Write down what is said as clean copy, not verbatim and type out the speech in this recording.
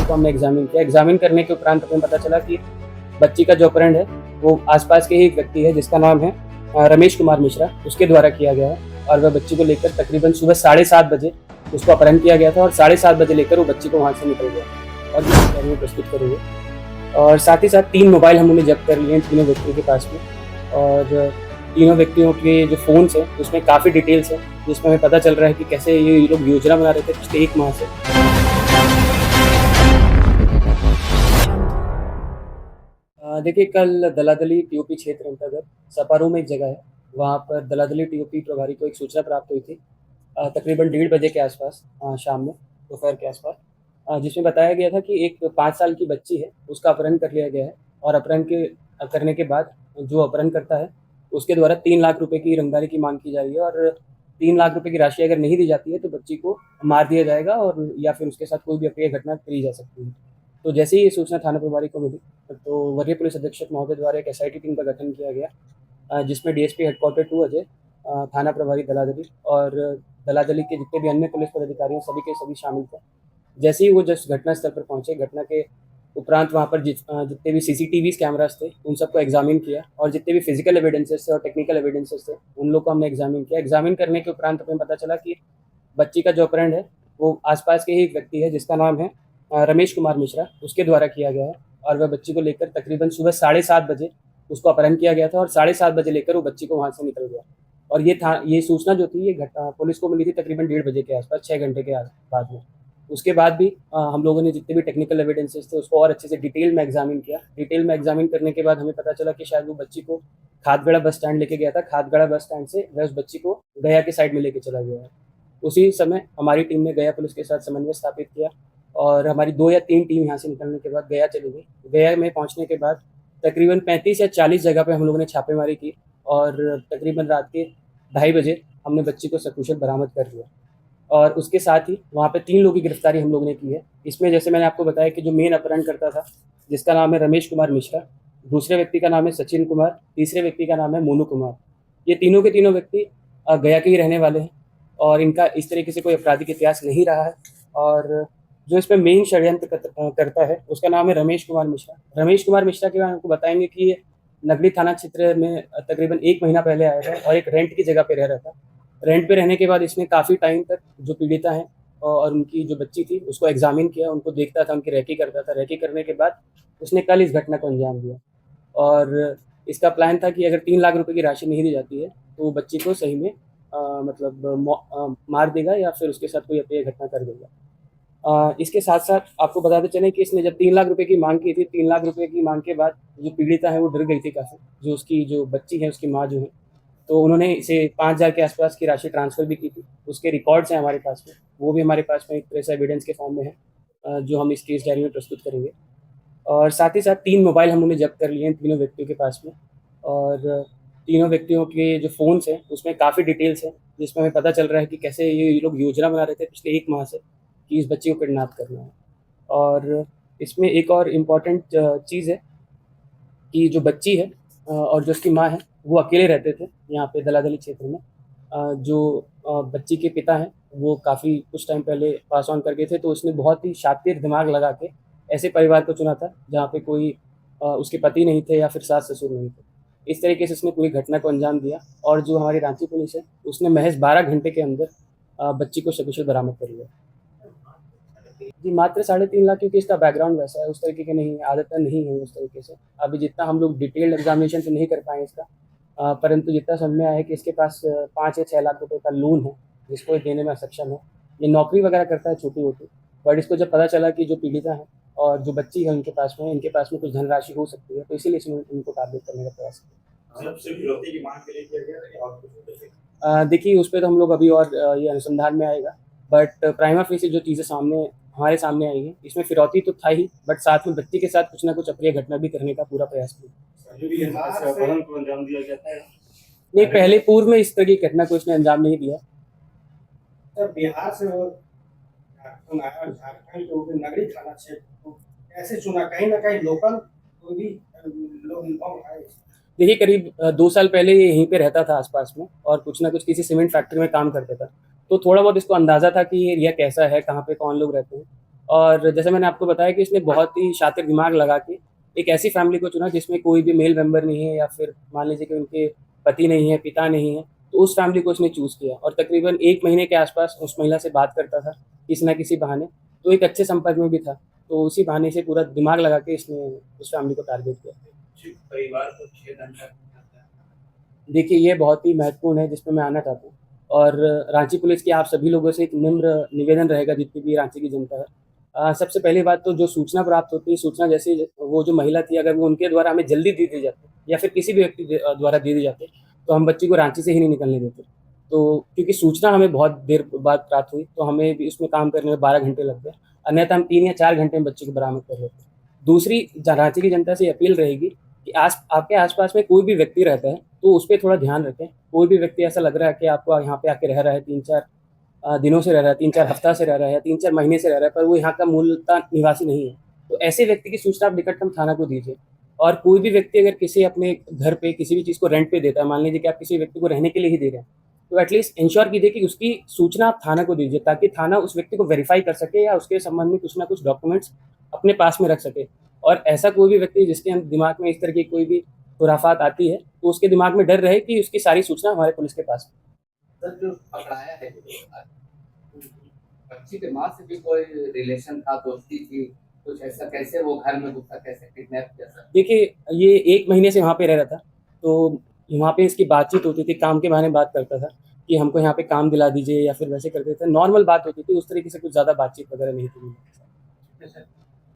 को हमने एग्जामिन किया। एग्जामिन करने के उपरांत हमें पता चला कि बच्ची का जो अपहरण है वो आसपास के ही एक व्यक्ति है जिसका नाम है रमेश कुमार मिश्रा, उसके द्वारा किया गया है। और वह बच्ची को लेकर तकरीबन सुबह 7:30 बजे उसको अपहरण किया गया था और 7:30 बजे लेकर वो बच्ची को वहाँ से निकल गया और ये जानकारी में प्रस्तुत करेंगे। और साथ ही साथ 3 मोबाइल हम लोगने जब्त कर लिए हैं तीनों व्यक्तियों के पास में। और तीनों व्यक्तियों के जो फ़ोन्स हैं उसमें काफ़ी डिटेल्स हैं जिसमें हमें पता चल रहा है कि कैसे ये लोग योजना बना रहे थे पिछले 1 माह से। देखिए, कल दलादली टीओपी क्षेत्र अंतर्गत सपारू में एक जगह है, वहाँ पर दलादली टीओपी प्रभारी को एक सूचना प्राप्त हुई थी तकरीबन 1:30 बजे के आसपास, शाम में, दोपहर के आसपास, जिसमें बताया गया था कि एक 5 साल की बच्ची है, उसका अपहरण कर लिया गया है। और अपहरण करने के बाद जो अपहरणकर्ता है, उसके द्वारा 3 लाख रुपए की रंगदारी की माँग की जा रही है। और 3 लाख रुपए की राशि अगर नहीं दी जाती है तो बच्ची को मार दिया जाएगा और या फिर उसके साथ कोई भी अप्रिय घटना करी जा सकती है। तो जैसे ही ये सूचना थाना प्रभारी को मिली, तो वरीय पुलिस अधीक्षक महोदय द्वारा एक एसआईटी टीम का गठन किया गया, जिसमें डीएसपी हेडक्वार्टर 2 अजय, थाना प्रभारी दलादली और दलादली के जितने भी अन्य पुलिस पदाधिकारी हैं, सभी के सभी शामिल थे। जैसे ही वो जस्ट घटनास्थल पर पहुँचे, घटना के उपरांत वहाँ पर जितने भी सीसीटीवीज़ कैमरास थे, उन सबको एग्जामिन किया और जितने भी फिजिकल एविडेंसेस थे और टेक्निकल एविडेंसेस थे, उन लोग को हमने एग्जामिन किया। एग्जामिन करने के उपरांत हमें पता चला कि बच्ची का जो अपहरण है, वो आसपास के ही एक व्यक्ति है जिसका नाम है रमेश कुमार मिश्रा, उसके द्वारा किया गया है। और वह बच्ची को लेकर तकरीबन सुबह 7:30 बजे उसको अपहरण किया गया था और 7:30 बजे लेकर वो बच्ची को वहाँ से निकल गया। और ये सूचना जो थी, ये घटना पुलिस को मिली थी तकरीबन 1:30 बजे के आसपास, 6 घंटे के बाद में। उसके बाद भी हम लोगों ने जितने भी टेक्निकल एविडेंसेस थे उसको और अच्छे से डिटेल में एग्जामिन किया। डिटेल में एग्जामिन करने के बाद हमें पता चला कि शायद वो बच्ची को खादगड़ा बस स्टैंड लेके गया था। खादगड़ा बस स्टैंड से वह उस बच्ची को गया के साइड में लेके चला गया है। उसी समय हमारी टीम ने गया पुलिस के साथ समन्वय स्थापित किया और हमारी 2 या 3 टीम यहाँ से निकलने के बाद गया चली गई। गया में पहुँचने के बाद तकरीबन 35 या 40 जगह पे हम लोगों ने छापेमारी की और तकरीबन रात के 2:30 बजे हमने बच्ची को सकुशल बरामद कर लिया। और उसके साथ ही वहाँ पे 3 लोगों की गिरफ्तारी हम लोगों ने की है। इसमें जैसे मैंने आपको बताया कि जो मेन अपहरणकर्ता था, जिसका नाम है रमेश कुमार मिश्रा, दूसरे व्यक्ति का नाम है सचिन कुमार, तीसरे व्यक्ति का नाम है मोनू कुमार। ये तीनों के तीनों व्यक्ति गया के ही रहने वाले हैं और इनका इस तरीके से कोई आपराधिक इतिहास नहीं रहा है। और जो इसमें मेन षड्यंत्र करता है, उसका नाम है रमेश कुमार मिश्रा। रमेश कुमार मिश्रा के बारे में आपको बताएंगे कि ये नगड़ी थाना क्षेत्र में तकरीबन 1 महीना पहले आया था और एक रेंट की जगह पे रह रहा था। रेंट पे रहने के बाद इसने काफ़ी टाइम तक जो पीड़िता हैं और उनकी जो बच्ची थी उसको एग्जामिन किया, उनको देखता था, उनकी रेकी करता था। रेकी करने के बाद उसने कल इस घटना को अंजाम दिया। और इसका प्लान था कि अगर 3 लाख रुपए की राशि नहीं दी जाती है तो वो बच्ची को सही में मार देगा या फिर उसके साथ कोई अप्रिय घटना कर देगा। इसके साथ-साथ आपको बताते चलें कि इसने जब 3 लाख रुपए की माँग की थी, 3 लाख रुपए की माँग के बाद जो पीड़िता है वो डर गई थी काफ़ी, जो उसकी जो बच्ची है, उसकी माँ जो है। तो उन्होंने इसे 5,000 के आसपास की राशि ट्रांसफ़र भी की थी। उसके रिकॉर्ड्स हैं हमारे पास में, वो भी हमारे पास में एक प्रेस एविडेंस के फॉर्म में है, जो हम इस केस डायरी में प्रस्तुत करेंगे। और साथ ही साथ 3 मोबाइल हम लोगों ने जब्त कर लिए हैं तीनों व्यक्तियों के पास में। और तीनों व्यक्तियों के जो फ़ोन्स हैं उसमें काफ़ी डिटेल्स हैं, जिसमें हमें पता चल रहा है कि कैसे ये लोग योजना बना रहे थे पिछले 1 माह से कि इस बच्ची को किडनैप करना है। और इसमें एक और इम्पॉर्टेंट चीज़ है कि जो बच्ची है और जो उसकी माँ है, वो अकेले रहते थे यहाँ पे दलादली क्षेत्र में। जो बच्ची के पिता हैं, वो काफ़ी कुछ टाइम पहले पास ऑन कर गए थे, तो उसने बहुत ही शातिर दिमाग लगा के ऐसे परिवार को चुना था, जहाँ पे कोई उसके पति नहीं थे या फिर सास-ससुर नहीं थे। इस तरीके से उसने पूरी घटना को अंजाम दिया और जो हमारी रांची पुलिस है, उसने महज़ 12 घंटे के अंदर बच्ची को सकुशल बरामद कर लिया। जी, मात्र 3.5 लाख, क्योंकि इसका बैकग्राउंड वैसा है, उस तरीके के नहीं, आदतें नहीं है उस तरीके से। अभी जितना हम लोग डिटेल्ड एग्ज़ामिनेशन तो नहीं कर पाए इसका, परंतु जितना समझ में आया है कि इसके पास 5 या 6 लाख रुपए का लोन है, जिसको ये देने में असक्षम है। ये नौकरी वगैरह करता है छोटी-मोटी, बट इसको जब पता चला कि जो पीड़िता है और जो बच्ची है उनके पास में, इनके पास में कुछ धनराशि हो सकती है, तो इसीलिए इसने इनको टारगेट करने का प्रयास किया। सिर्फ फिरौती की माँग के लिए किया गया या और कुछ होते थे? देखिए, उस पे तो हम लोग अभी और ये अनुसंधान में आएगा, बट प्राइमा फेसी जो चीज़ें हमारे सामने आई हैं, इसमें फिरौती तो था ही, बट साथ में बच्ची के साथ कुछ ना कुछ अप्रिय घटना भी करने का पूरा प्रयास किया। जो भी ऐसे अपहरण को अंजाम दिया जाता है। नहीं, पहले पूर्व में इस तरह की घटना को इसने अंजाम नहीं दिया। सर, बिहार से वो झारखंड आया, झारखंड के ऊपर नगरी थाना क्षेत्र को कैसे चुना? कहीं न कहीं लोकल कोई भी लोग इन्वॉल्व आए? देखिए, करीब 2 साल पहले ये यहीं पे रहता था आस-पास में और कुछ ना कुछ किसी सीमेंट फैक्ट्री में काम करता था। तो थोड़ा बहुत इसको अंदाज़ा था कि ये एरिया कैसा है, कहाँ पे कौन लोग रहते हैं। और जैसे मैंने आपको बताया कि इसने बहुत ही शातिर दिमाग लगा के एक ऐसी फैमिली को चुना जिसमें कोई भी मेल मेंबर नहीं है, या फिर मान लीजिए कि उनके पति नहीं है, पिता नहीं है, तो उस फैमिली को उसने चूज़ किया और तकरीबन 1 महीने के आसपास उस महिला से बात करता था, किसी न किसी बहाने। तो एक अच्छे संपर्क में भी था, तो उसी बहाने से पूरा दिमाग लगा के इसने उस फैमिली को टारगेट किया। परिवार को 6 घंटा देखिए, ये बहुत ही महत्वपूर्ण है जिसपे मैं आना चाहता हूँ, और रांची पुलिस की आप सभी लोगों से एक निम्र निवेदन रहेगा, जितनी भी रांची की जनता है। सबसे पहली बात तो जो सूचना प्राप्त होती है, सूचना जैसे वो जो महिला थी, अगर वो उनके द्वारा हमें जल्दी दे दी जाती या फिर किसी भी व्यक्ति द्वारा दे दी जाती, तो हम बच्ची को रांची से ही नहीं निकलने देते। तो क्योंकि सूचना हमें बहुत देर बाद प्राप्त हुई, तो हमें भी इसमें काम करने में 12 घंटे लग गए, अन्यथा हम 3 या 4 घंटे में बच्चे को बरामद कर लेते। दूसरी रांची की जनता से अपील रहेगी कि आपके आसपास में कोई भी व्यक्ति रहता है, तो उस पे थोड़ा ध्यान रखें। कोई भी व्यक्ति ऐसा लग रहा है कि आपको यहाँ पे आके रह रहा है, 3-4 दिनों से रह रहा है, 3-4 हफ्ता से रह रहा है, या 3-4 महीने से रह रहा है, पर वो यहाँ का मूलतः निवासी नहीं है, तो ऐसे व्यक्ति की सूचना आप निकटतम थाना को दीजिए। और कोई भी व्यक्ति अगर किसी अपने घर पे किसी भी चीज़ को रेंट पे देता है, मान लीजिए कि आप किसी व्यक्ति को रहने के लिए ही दे रहे हैं, तो एटलीस्ट इंश्योर कीजिए कि उसकी सूचना आप थाना को दीजिए, ताकि थाना उस व्यक्ति को वेरीफाई कर सके या उसके संबंध में कुछ ना कुछ डॉक्यूमेंट्स अपने पास में रख सके। और ऐसा कोई भी व्यक्ति जिसके दिमाग में इस तरह की कोई भी खुराफात आती है, तो उसके दिमाग में डर रहे कि उसकी सारी सूचना हमारे पुलिस के पास है। सर, जो पकड़ाया है, बच्ची के माँ से भी कोई रिलेशन था, दोस्ती थी, कुछ ऐसा? कैसे वो घर में घुसा, कैसे किडनैप किया सर? देखिए, ये 1 महीने से वहाँ पे रह रहा था, तो वहाँ पे इसकी बातचीत होती थी, काम के बहाने बात करता था कि हमको यहाँ पे काम दिला दीजिए, या फिर वैसे करते थे, नॉर्मल बात होती थी, उस तरीके से कुछ ज़्यादा बातचीत वगैरह नहीं थी।